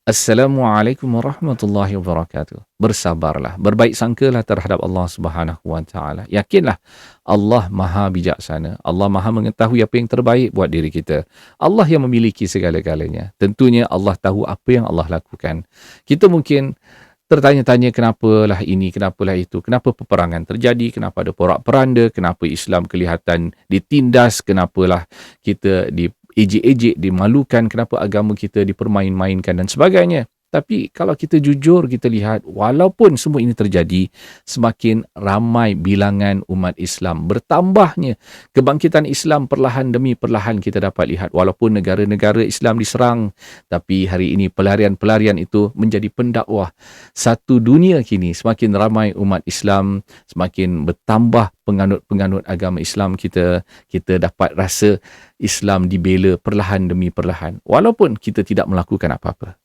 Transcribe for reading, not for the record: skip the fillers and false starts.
Assalamualaikum warahmatullahi wabarakatuh. Bersabarlah, berbaik sangkalah terhadap Allah Subhanahu wa taala. Yakinlah Allah Maha bijaksana. Allah Maha mengetahui apa yang terbaik buat diri kita. Allah yang memiliki segala-galanya. Tentunya Allah tahu apa yang Allah lakukan. Kita mungkin tertanya-tanya kenapalah ini, kenapalah itu, kenapa peperangan terjadi, kenapa ada porak-peranda, kenapa Islam kelihatan ditindas, kenapalah kita diejek-ejek, dimalukan, kenapa agama kita dipermain-mainkan dan sebagainya. Tapi kalau kita jujur, kita lihat walaupun semua ini terjadi, semakin ramai bilangan umat Islam. Bertambahnya kebangkitan Islam perlahan demi perlahan kita dapat lihat. Walaupun negara-negara Islam diserang, tapi hari ini pelarian-pelarian itu menjadi pendakwah. Satu dunia kini semakin ramai umat Islam, semakin bertambah penganut-penganut agama Islam kita dapat rasa Islam dibela perlahan demi perlahan walaupun kita tidak melakukan apa-apa.